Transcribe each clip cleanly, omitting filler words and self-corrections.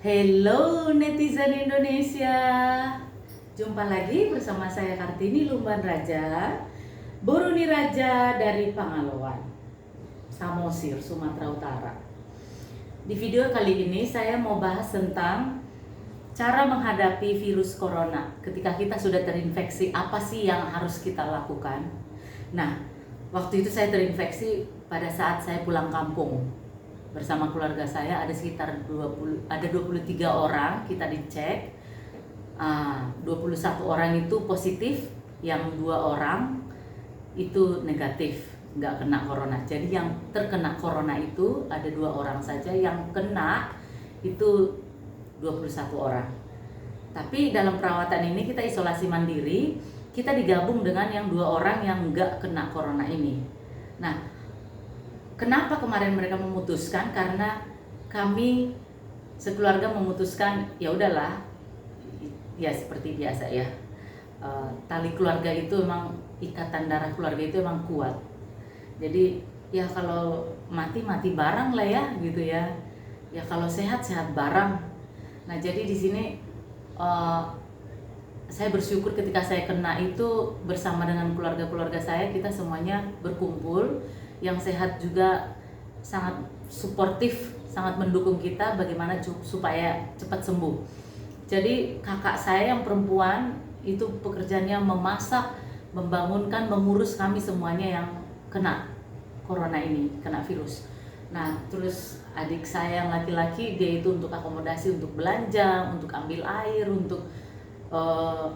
Hello netizen Indonesia. Jumpa lagi bersama saya Kartini Lumban Raja, Boroni Raja dari Pangaloan, Samosir, Sumatera Utara. Di video kali ini saya mau bahas tentang cara menghadapi virus corona. Ketika kita sudah terinfeksi, apa sih yang harus kita lakukan? Nah, waktu itu saya terinfeksi pada saat saya pulang kampung. Bersama keluarga saya ada sekitar 23 orang kita dicek. 21 orang itu positif, yang 2 orang itu negatif, nggak kena corona. Jadi yang terkena corona itu ada 2 orang saja, yang kena itu 21 orang. Tapi dalam perawatan ini kita isolasi mandiri, kita digabung dengan yang 2 orang yang nggak kena corona ini. Nah, kenapa kemarin mereka memutuskan? Karena kami sekeluarga memutuskan, ya udahlah, ya seperti biasa ya. Tali keluarga itu emang, ikatan darah keluarga itu emang kuat. Jadi ya kalau mati bareng lah ya gitu ya. Ya kalau sehat bareng. Nah jadi di sini saya bersyukur ketika saya kena itu bersama dengan keluarga saya, kita semuanya berkumpul. Yang sehat juga sangat suportif, sangat mendukung kita bagaimana supaya cepat sembuh. Jadi kakak saya yang perempuan itu pekerjaannya memasak, membangunkan, mengurus kami semuanya yang kena corona ini, kena virus. Nah terus adik saya yang laki-laki, dia itu untuk akomodasi, untuk belanja, untuk ambil air, untuk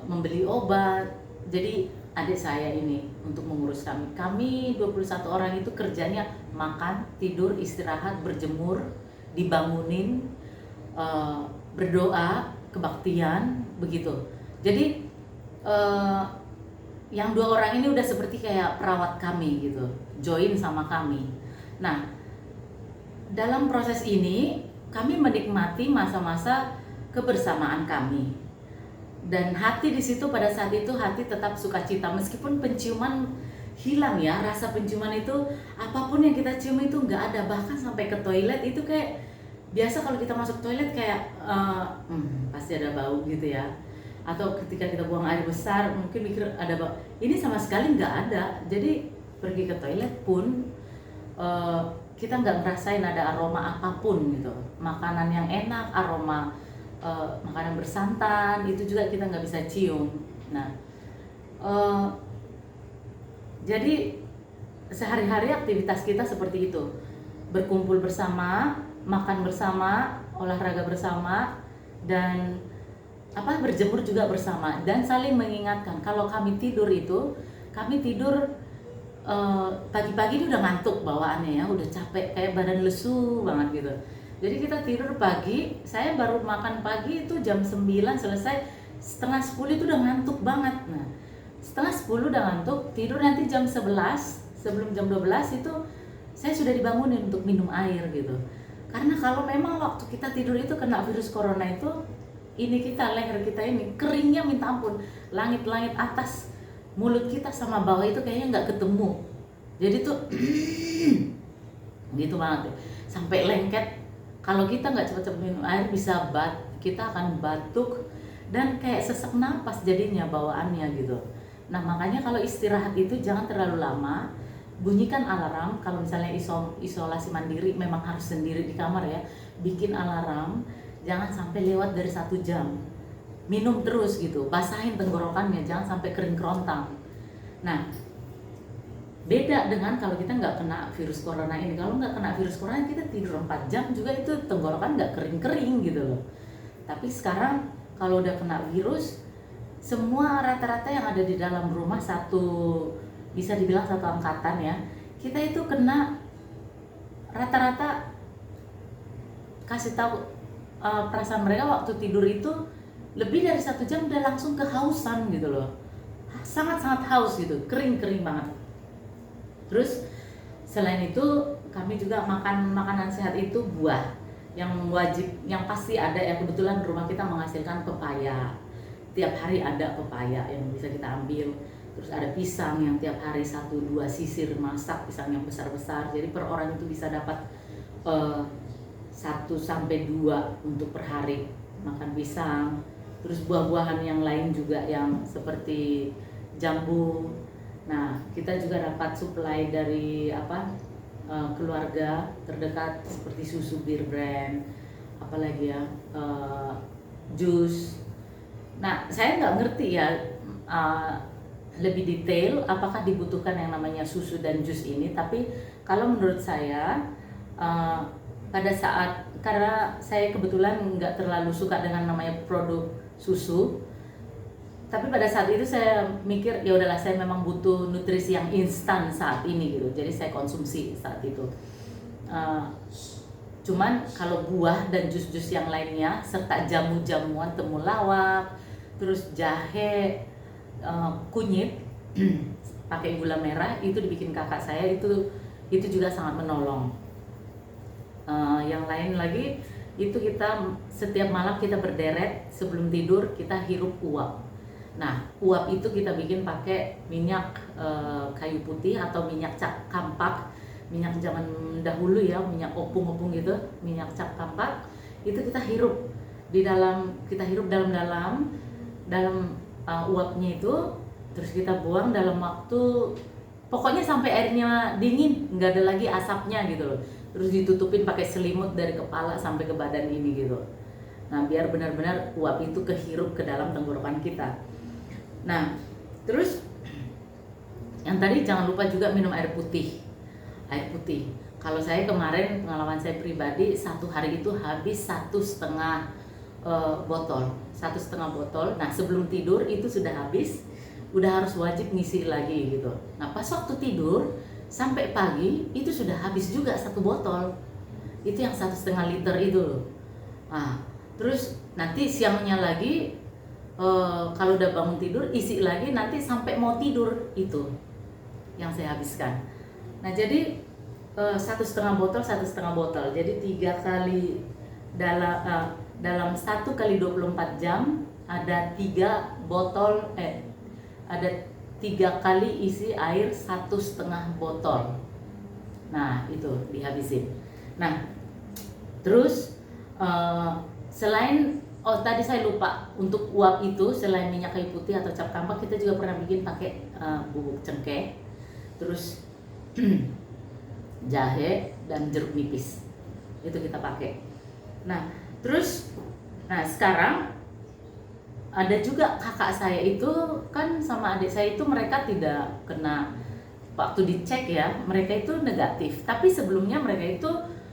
membeli obat. Jadi adik saya ini untuk mengurus kami. Kami 21 orang itu kerjanya makan, tidur, istirahat, berjemur, dibangunin, berdoa, kebaktian, begitu. Jadi yang 2 orang ini udah seperti kayak perawat kami gitu, join sama kami. Nah, dalam proses ini kami menikmati masa-masa kebersamaan kami. Dan hati di situ pada saat itu hati tetap sukacita meskipun penciuman hilang ya, rasa penciuman itu apapun yang kita cium itu nggak ada. Bahkan sampai ke toilet itu kayak biasa, kalau kita masuk toilet kayak pasti ada bau gitu ya. Atau ketika kita buang air besar mungkin mikir ada bau, ini sama sekali nggak ada. Jadi pergi ke toilet pun kita nggak ngerasain ada aroma apapun gitu, makanan yang enak, aroma makanan bersantan itu juga kita nggak bisa cium. Nah, jadi sehari-hari aktivitas kita seperti itu, berkumpul bersama, makan bersama, olahraga bersama, dan berjemur juga bersama, dan saling mengingatkan. Kalau kami tidur pagi-pagi itu udah ngantuk bawaannya ya, udah capek, kayak badan lesu banget gitu. Jadi kita tidur pagi, saya baru makan pagi itu jam 9 selesai, setengah 10 itu udah ngantuk banget. Nah, setengah 10 udah ngantuk, tidur nanti jam 11, sebelum jam 12 itu saya sudah dibangunin untuk minum air gitu. Karena kalau memang waktu kita tidur itu kena virus corona itu, ini kita, leher kita ini keringnya minta ampun, langit-langit atas, mulut kita sama bawah itu kayaknya nggak ketemu. Jadi tuh gitu banget, sampai lengket. Kalau kita nggak cepat-cepat minum air kita akan batuk dan kayak sesak napas jadinya bawaannya gitu. Nah makanya kalau istirahat itu jangan terlalu lama, bunyikan alarm. Kalau misalnya isolasi mandiri memang harus sendiri di kamar ya, bikin alarm, jangan sampai lewat dari 1 jam. Minum terus gitu, basahin tenggorokannya, jangan sampai kering kerontang. Nah, beda dengan kalau kita nggak kena virus corona ini. Kalau nggak kena virus corona kita tidur 4 jam juga itu tenggorokan nggak kering-kering gitu loh. Tapi sekarang kalau udah kena virus, semua rata-rata yang ada di dalam rumah bisa dibilang satu angkatan ya, kita itu kena rata-rata. Kasih tahu perasaan mereka waktu tidur itu lebih dari 1 jam udah langsung kehausan gitu loh, sangat-sangat haus gitu, kering-kering banget. Terus selain itu kami juga makan makanan sehat itu buah yang wajib, yang pasti ada ya. Kebetulan rumah kita menghasilkan pepaya, tiap hari ada pepaya yang bisa kita ambil. Terus ada pisang yang tiap hari 1-2 sisir masak, pisang yang besar-besar. Jadi per orang itu bisa dapat 1 sampai 2 untuk per hari makan pisang. Terus buah-buahan yang lain juga yang seperti jambu. Nah, kita juga dapat suplai dari keluarga terdekat seperti susu Bir Brand, apalagi ya, jus. Nah, saya nggak ngerti ya lebih detail apakah dibutuhkan yang namanya susu dan jus ini, tapi kalau menurut saya pada saat, karena saya kebetulan nggak terlalu suka dengan namanya produk susu, tapi pada saat itu saya mikir ya udahlah, saya memang butuh nutrisi yang instan saat ini gitu, jadi saya konsumsi saat itu. Cuman kalau buah dan jus-jus yang lainnya serta jamu-jamuan temulawak, terus jahe, kunyit pakai gula merah, itu dibikin kakak saya, itu juga sangat menolong. Yang lain lagi itu kita setiap malam kita berderet sebelum tidur kita hirup uap. Nah, uap itu kita bikin pakai minyak kayu putih atau minyak cap kampak, minyak zaman dahulu ya, minyak opung-opung gitu, minyak cap kampak. Itu kita hirup dalam uapnya itu, terus kita buang dalam waktu, pokoknya sampai airnya dingin, nggak ada lagi asapnya gitu loh. Terus ditutupin pakai selimut dari kepala sampai ke badan ini gitu. Nah, biar benar-benar uap itu kehirup ke dalam tenggorokan kita. Nah, terus yang tadi jangan lupa juga minum air putih. Air putih. Kalau saya kemarin, pengalaman saya pribadi, 1 hari itu habis 1,5 botol. 1,5 botol. Nah, sebelum tidur itu sudah habis, udah harus wajib ngisi lagi gitu. Nah, pas waktu tidur sampai pagi itu sudah habis juga 1 botol. Itu yang 1,5 liter itu. Nah, terus nanti siangnya lagi kalau udah bangun tidur isi lagi, nanti sampai mau tidur itu yang saya habiskan. Nah, jadi 1,5 botol, 1,5 botol. Jadi 3 kali dalam 1 kali 24 jam ada 3 botol, ada 3 kali isi air 1,5 botol. Nah, itu dihabisin. Nah, terus tadi saya lupa, untuk uap itu selain minyak kayu putih atau cap kampak, kita juga pernah bikin pakai bubuk cengkeh, terus jahe dan jeruk nipis. Itu kita pakai. Nah, sekarang ada juga kakak saya itu kan sama adik saya itu, mereka tidak kena, waktu dicek ya mereka itu negatif, tapi sebelumnya mereka itu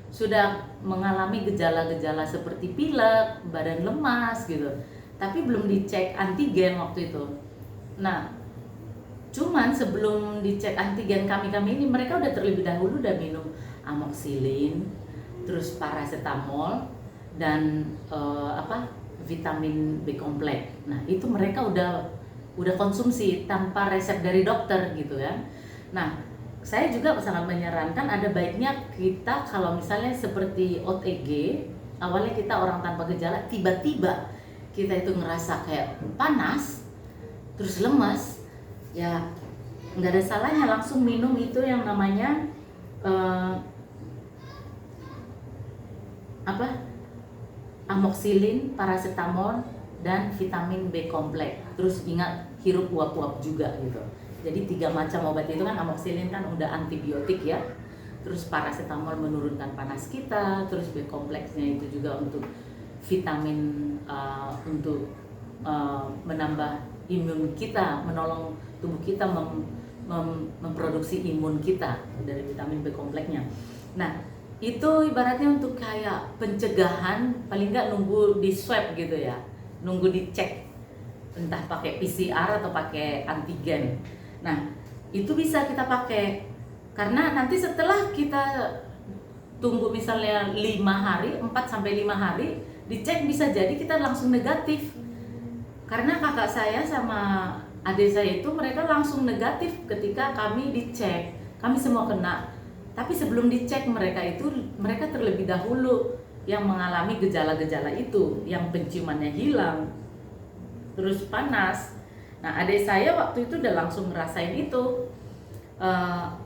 sudah mengalami gejala-gejala seperti pilek, badan lemas gitu, tapi belum dicek antigen waktu itu. Nah, cuman sebelum dicek antigen kami ini, mereka udah terlebih dahulu udah minum amoxicillin, terus paracetamol dan vitamin B kompleks. Nah, itu mereka udah konsumsi tanpa resep dari dokter gitu kan. Nah, saya juga sangat menyarankan, ada baiknya kita kalau misalnya seperti OTG, awalnya kita orang tanpa gejala, tiba-tiba kita itu ngerasa kayak panas, terus lemas, ya nggak ada salahnya langsung minum itu yang namanya amoxicillin, paracetamol, dan vitamin B kompleks. Terus ingat, hirup uap-uap juga gitu. Jadi 3 macam obat itu kan, amoxicillin kan udah antibiotik ya, terus paracetamol menurunkan panas kita, terus B kompleksnya itu juga untuk vitamin untuk menambah imun kita, menolong tubuh kita memproduksi imun kita dari vitamin B kompleksnya. Nah, itu ibaratnya untuk kayak pencegahan, paling nggak nunggu di swab gitu ya, nunggu dicek entah pakai PCR atau pakai antigen. Nah, itu bisa kita pakai, karena nanti setelah kita tunggu misalnya 5 hari, 4-5 hari dicek, bisa jadi kita langsung negatif. Karena kakak saya sama adik saya itu mereka langsung negatif ketika kami dicek, kami semua kena. Tapi sebelum dicek mereka terlebih dahulu yang mengalami gejala-gejala itu, yang penciumannya hilang, terus panas. Nah, adik saya waktu itu udah langsung ngerasain itu,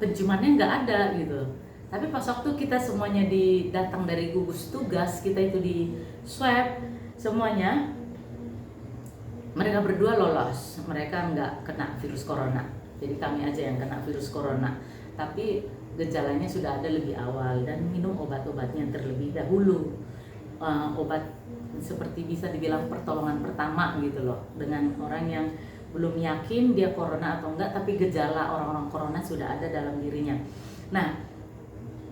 penciumannya nggak ada gitu. Tapi pas waktu kita semuanya datang dari gugus tugas, kita itu di swab semuanya, mereka berdua lolos, mereka nggak kena virus corona. Jadi kami aja yang kena virus corona. Tapi gejalanya sudah ada lebih awal dan minum obat-obatnya terlebih dahulu. Obat seperti bisa dibilang pertolongan pertama gitu loh, dengan orang yang belum yakin dia corona atau enggak, tapi gejala orang-orang corona sudah ada dalam dirinya. Nah,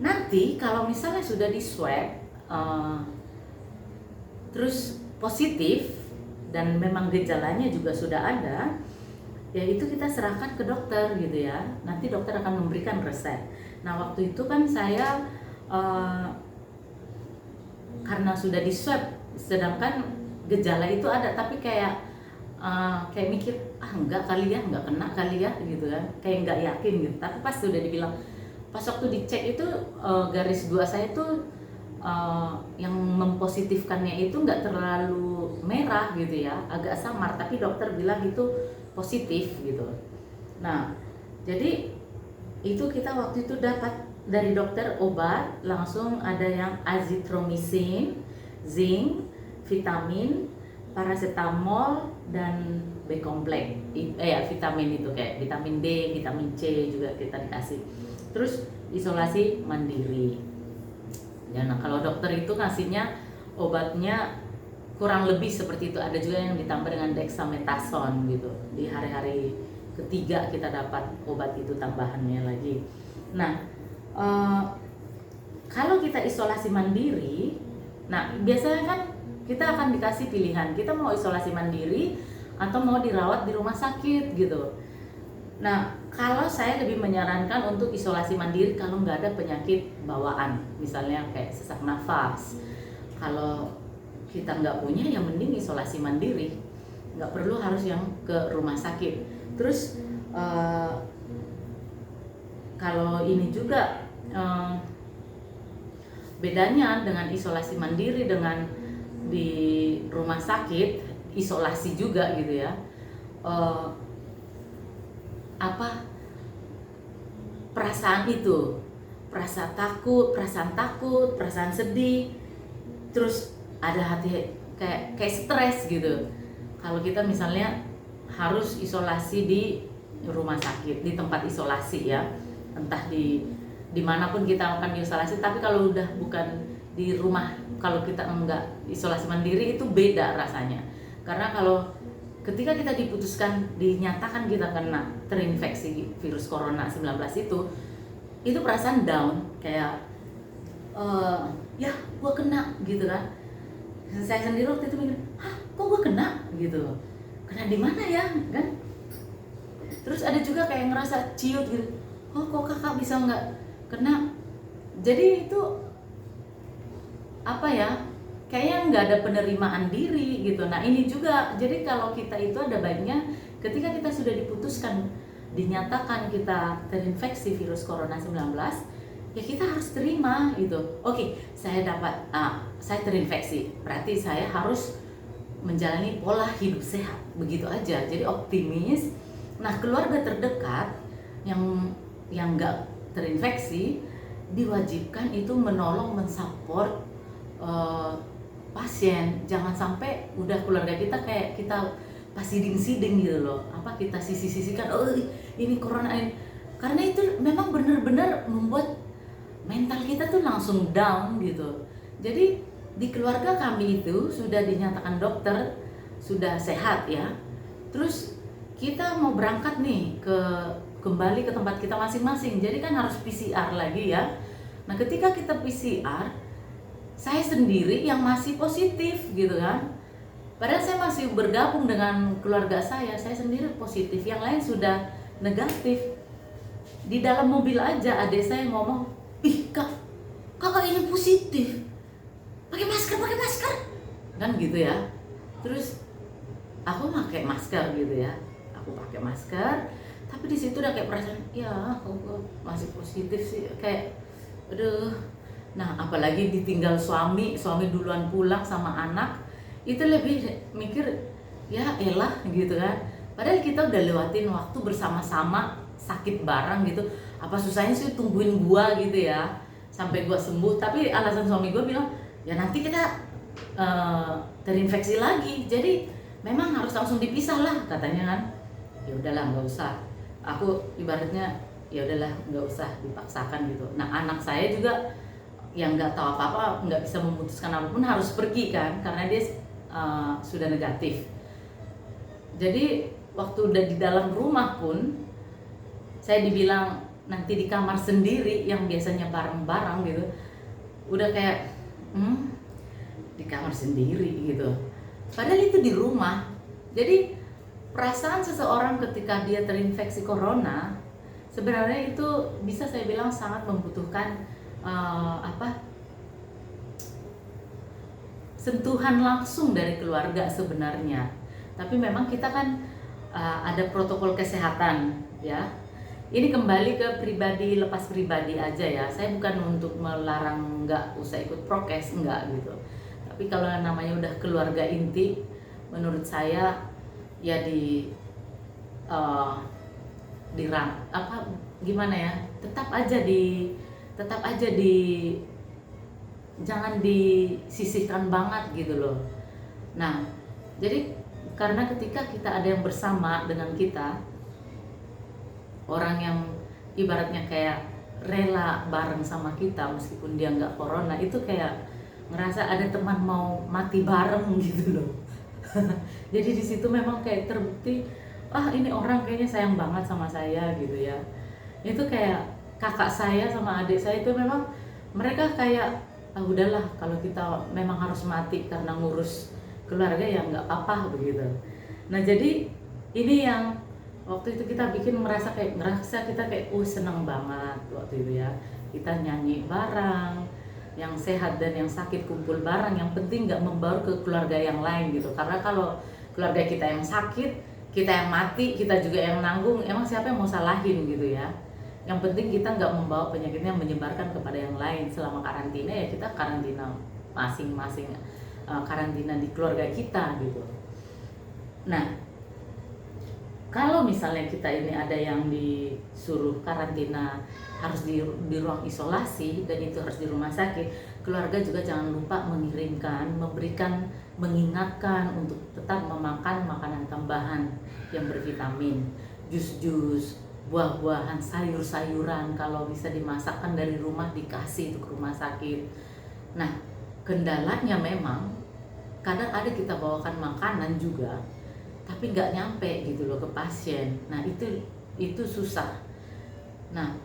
nanti kalau misalnya sudah di swab terus positif dan memang gejalanya juga sudah ada, ya itu kita serahkan ke dokter gitu ya. Nanti dokter akan memberikan resep. Nah, waktu itu kan saya karena sudah di swab, sedangkan gejala itu ada, tapi kayak mikir enggak kali ya, enggak kena kali ya gitu kan, kayak enggak yakin gitu. Tapi pas sudah dibilang, pas waktu dicek itu garis 2 saya tuh yang mempositifkannya itu enggak terlalu merah gitu ya, agak samar, tapi dokter bilang itu positif gitu. Nah, jadi itu kita waktu itu dapat dari dokter obat, langsung ada yang azithromycin, zinc, vitamin, paracetamol, dan B kompleks. Vitamin itu kayak vitamin D, vitamin C juga kita dikasih. Terus isolasi mandiri. Ya, nah kalau dokter itu ngasihnya obatnya kurang lebih seperti itu. Ada juga yang ditambah dengan dexamethasone gitu. Di hari-hari ketiga kita dapat obat itu tambahannya lagi. Nah, kalau kita isolasi mandiri, nah biasanya kan kita akan dikasih pilihan, kita mau isolasi mandiri atau mau dirawat di rumah sakit gitu. Nah, kalau saya lebih menyarankan untuk isolasi mandiri kalau nggak ada penyakit bawaan, misalnya kayak sesak nafas. Kalau kita nggak punya, yang mending isolasi mandiri, nggak perlu harus yang ke rumah sakit. Terus kalau ini juga bedanya dengan isolasi mandiri dengan di rumah sakit isolasi juga gitu ya, perasaan itu, perasaan takut, perasaan sedih, terus ada hati kayak stres gitu. Kalau kita misalnya harus isolasi di rumah sakit, di tempat isolasi ya, entah dimanapun kita akan diisolasi. Tapi kalau udah bukan di rumah, kalau kita enggak isolasi mandiri itu beda rasanya. Karena kalau ketika kita dinyatakan kita kena terinfeksi virus corona 19 itu perasaan down, kayak ya gua kena gitu kan. Saya sendiri waktu itu mikir, kok gua kena gitu, kena di mana ya kan. Terus ada juga kayak ngerasa ciut gitu, kok kakak bisa nggak kena. Jadi itu kayaknya nggak ada penerimaan diri gitu. Nah ini juga, jadi kalau kita itu ada baiknya ketika kita sudah dinyatakan kita terinfeksi virus corona 19, ya kita harus terima gitu. Oke, saya terinfeksi, berarti saya harus menjalani pola hidup sehat, begitu aja. Jadi optimis. Nah, keluarga terdekat yang nggak terinfeksi diwajibkan itu menolong, mensupport pasien. Jangan sampai udah keluarga kita kayak kita pas siding gitu loh, kita sisi-sisikan, ini corona ini. Karena itu memang benar-benar membuat mental kita tuh langsung down gitu. Jadi di keluarga kami itu sudah dinyatakan dokter sudah sehat ya, terus kita mau berangkat nih kembali ke tempat kita masing-masing, jadi kan harus PCR lagi ya. Nah ketika kita PCR, saya sendiri yang masih positif gitu kan, padahal saya masih bergabung dengan keluarga saya sendiri positif, yang lain sudah negatif. Di dalam mobil aja adik saya ngomong, kakak ini positif, pakai masker kan gitu ya. Terus aku pakai masker gitu ya, aku pakai masker, tapi di situ udah kayak perasaan, ya aku masih positif sih, kayak aduh. Nah apalagi ditinggal suami duluan pulang sama anak, itu lebih mikir ya elah gitu kan. Padahal kita udah lewatin waktu bersama-sama, sakit bareng gitu, apa susahnya sih tungguin gua gitu ya. sampai gue sembuh. Tapi alasan suami gue bilang ya nanti kita terinfeksi lagi, jadi memang harus langsung dipisah lah katanya kan. Ya udahlah nggak usah, aku ibaratnya ya udahlah nggak usah dipaksakan gitu. Nah anak saya juga yang nggak tahu apa-apa, nggak bisa memutuskan apapun, harus pergi kan karena dia sudah negatif. Jadi waktu udah di dalam rumah pun saya dibilang nanti di kamar sendiri yang biasanya bareng-bareng gitu, udah kayak di kamar sendiri gitu, padahal itu di rumah. Jadi perasaan seseorang ketika dia terinfeksi corona sebenarnya itu bisa saya bilang sangat membutuhkan sentuhan langsung dari keluarga sebenarnya. Tapi memang kita kan ada protokol kesehatan ya. Ini kembali ke pribadi, lepas pribadi aja ya. Saya bukan untuk melarang nggak usah ikut prokes, enggak gitu. Tapi kalau namanya udah keluarga inti, menurut saya ya gimana ya? Tetap aja di jangan disisihkan banget gitu loh. Nah, jadi karena ketika kita ada yang bersama dengan kita, orang yang ibaratnya kayak rela bareng sama kita meskipun dia nggak corona, itu kayak ngerasa ada teman mau mati bareng gitu loh. Jadi di situ memang kayak terbukti, ini orang kayaknya sayang banget sama saya gitu ya. Itu kayak kakak saya sama adik saya itu memang mereka kayak udahlah kalau kita memang harus mati karena ngurus keluarga ya nggak apa-apa begitu. Nah jadi ini yang waktu itu kita bikin ngerasa kita kayak seneng banget waktu itu ya. Kita nyanyi bareng, yang sehat dan yang sakit kumpul bareng, yang penting nggak membawa ke keluarga yang lain gitu. Karena kalau keluarga kita yang sakit, kita yang mati, kita juga yang nanggung, emang siapa yang mau salahin gitu ya. Yang penting kita nggak membawa penyakitnya menyebarkan kepada yang lain. Selama karantina ya kita karantina masing-masing, karantina di keluarga kita gitu. Nah kalau misalnya kita ini ada yang disuruh karantina harus di ruang isolasi dan itu harus di rumah sakit, keluarga juga jangan lupa mengingatkan untuk tetap memakan makanan tambahan yang bervitamin, jus-jus, buah-buahan, sayur-sayuran, kalau bisa dimasakkan dari rumah dikasih itu ke rumah sakit. Nah, kendalanya memang kadang ada kita bawakan makanan juga tapi nggak nyampe gitu loh ke pasien. Nah itu susah. Nah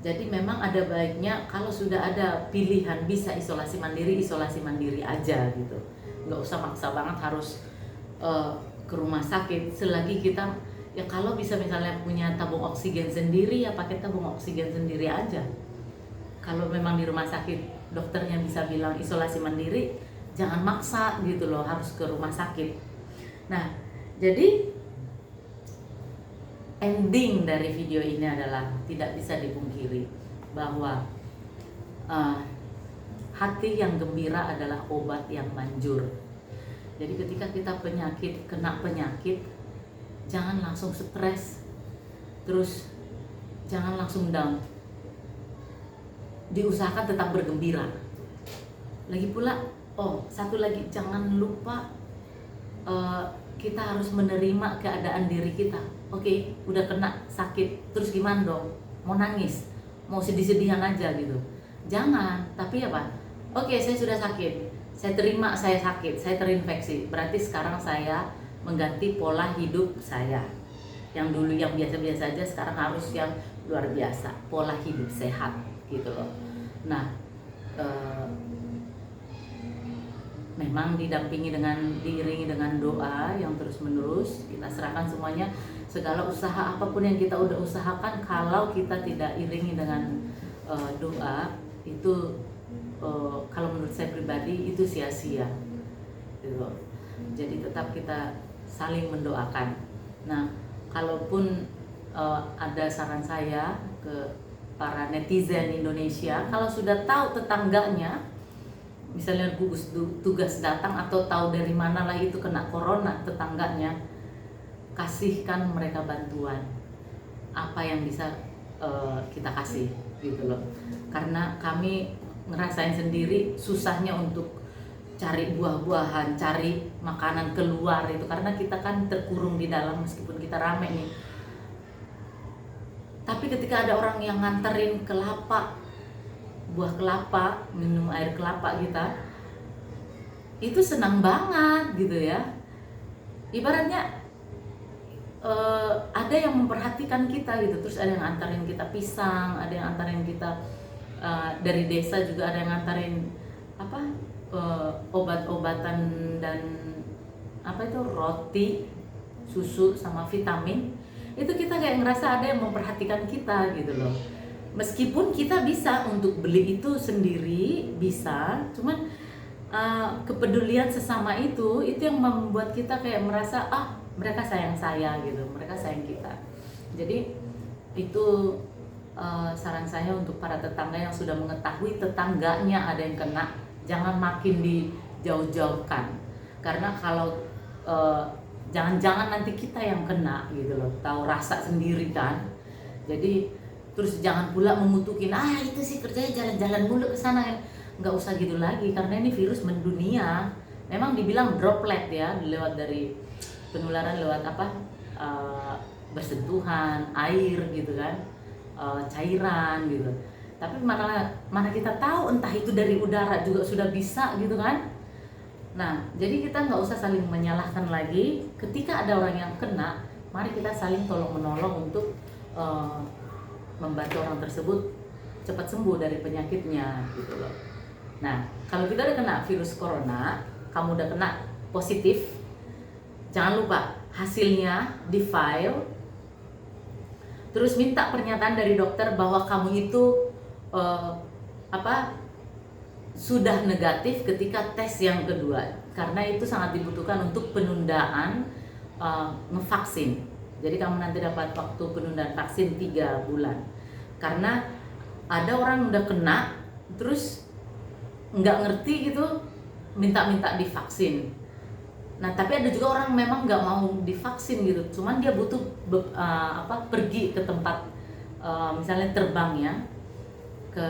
jadi memang ada baiknya kalau sudah ada pilihan bisa isolasi mandiri aja gitu. Nggak usah maksa banget harus ke rumah sakit. Selagi kita ya kalau bisa misalnya punya tabung oksigen sendiri ya pakai tabung oksigen sendiri aja. Kalau memang di rumah sakit dokternya bisa bilang isolasi mandiri, jangan maksa gitu loh harus ke rumah sakit. Nah jadi ending dari video ini adalah tidak bisa dipungkiri bahwa hati yang gembira adalah obat yang manjur. Jadi ketika kita kena penyakit, jangan langsung stres, terus jangan langsung down. Diusahakan tetap bergembira. Lagi pula, satu lagi, jangan lupa kita harus menerima keadaan diri kita. Oke, udah kena sakit, terus gimana dong? Mau nangis? Mau sedih-sedihan aja gitu? Jangan, tapi apa? Oke, saya sudah sakit, saya terima saya sakit, saya terinfeksi. Berarti sekarang saya mengganti pola hidup saya. Yang dulu yang biasa-biasa aja, sekarang harus yang luar biasa. Pola hidup sehat gitu loh. Nah, memang diiringi dengan doa yang terus menerus. Kita serahkan semuanya, segala usaha apapun yang kita udah usahakan, kalau kita tidak iringi dengan doa itu kalau menurut saya pribadi itu sia-sia gitu. Jadi tetap kita saling mendoakan. Nah kalaupun ada saran saya ke para netizen Indonesia, kalau sudah tahu tetangganya misalnya gugus tugas datang atau tahu dari mana lah itu kena corona tetangganya, kasihkan mereka bantuan apa yang bisa kita kasih. gitu loh. Karena kami ngerasain sendiri susahnya untuk cari buah-buahan, cari makanan keluar itu karena kita kan terkurung di dalam meskipun kita rame nih. Tapi ketika ada orang yang nganterin kelapa, buah kelapa, minum air kelapa kita, itu senang banget gitu ya. Ibaratnya ada yang memperhatikan kita gitu, terus ada yang nganterin kita pisang, ada yang nganterin kita dari desa juga ada yang nganterin obat-obatan dan roti, susu sama vitamin. Itu kita kayak ngerasa ada yang memperhatikan kita gitu loh. Meskipun kita bisa untuk beli itu sendiri bisa, cuman kepedulian sesama itu yang membuat kita kayak merasa mereka sayang saya gitu, mereka sayang kita. Jadi itu saran saya untuk para tetangga yang sudah mengetahui tetangganya ada yang kena, jangan makin dijauh-jauhkan, karena kalau jangan-jangan nanti kita yang kena gitu loh, tahu rasa sendiri kan. Jadi terus jangan pula memutukin itu sih kerjanya jalan-jalan mulu ke sana, nggak usah gitu lagi, karena ini virus mendunia. Memang dibilang droplet ya, lewat dari penularan lewat bersentuhan air gitu kan, cairan gitu. Tapi mana kita tahu, entah itu dari udara juga sudah bisa gitu kan. Nah, jadi kita nggak usah saling menyalahkan lagi. Ketika ada orang yang kena, mari kita saling tolong menolong untuk membantu orang tersebut cepat sembuh dari penyakitnya gitu loh. Nah, kalau kita udah kena virus corona, kamu udah kena positif, jangan lupa hasilnya di file, terus minta pernyataan dari dokter bahwa kamu itu sudah negatif ketika tes yang kedua, karena itu sangat dibutuhkan untuk penundaan ngevaksin. Jadi kamu nanti dapat waktu penundaan vaksin 3 bulan, karena ada orang udah kena terus nggak ngerti gitu, minta divaksin. Nah, tapi ada juga orang memang nggak mau divaksin gitu, cuman dia butuh pergi ke tempat misalnya terbang ya ke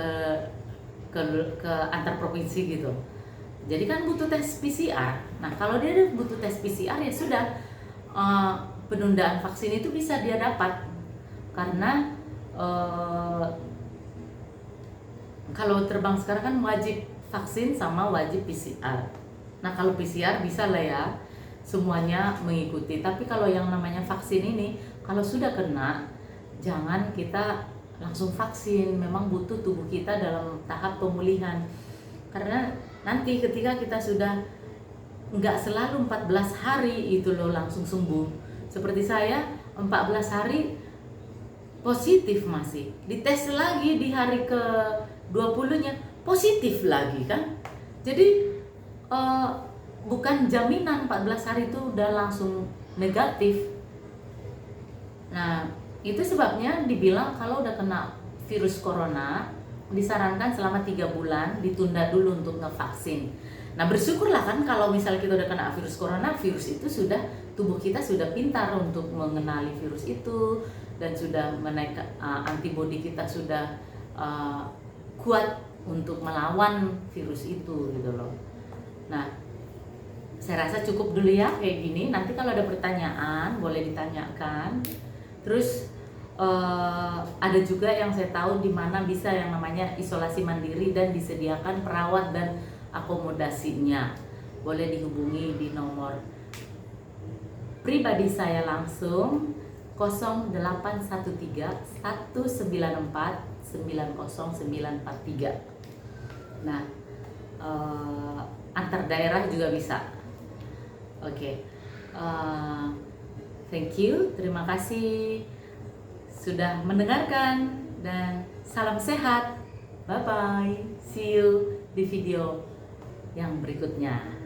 antar provinsi gitu. Jadi kan butuh tes PCR. Nah, kalau dia butuh tes PCR ya sudah, penundaan vaksin itu bisa dia dapat, karena kalau terbang sekarang kan wajib vaksin sama wajib PCR. Nah, kalau PCR bisa lah ya semuanya mengikuti. Tapi kalau yang namanya vaksin ini, kalau sudah kena, jangan kita langsung vaksin. Memang butuh tubuh kita dalam tahap pemulihan. Karena nanti ketika kita sudah nggak selalu 14 hari itu loh langsung sembuh. Seperti saya 14 hari positif masih. Dites lagi di hari ke 20-nya positif lagi kan. Jadi bukan jaminan 14 hari itu udah langsung negatif. Nah, itu sebabnya dibilang kalau udah kena virus corona disarankan selama 3 bulan ditunda dulu untuk ngevaksin. Nah, bersyukurlah kan kalau misalnya kita udah kena virus corona, virus itu sudah, tubuh kita sudah pintar untuk mengenali virus itu dan sudah menaikkan antibodi kita sudah kuat untuk melawan virus itu gitu loh. Nah, saya rasa cukup dulu ya kayak gini. Nanti kalau ada pertanyaan boleh ditanyakan. Terus ada juga yang saya tahu di mana bisa yang namanya isolasi mandiri dan disediakan perawat dan akomodasinya. Boleh dihubungi di nomor pribadi saya langsung 0813 194 90943. Nah, antar daerah juga bisa. Oke. Thank you, terima kasih sudah mendengarkan dan salam sehat. Bye bye. See you di video yang berikutnya.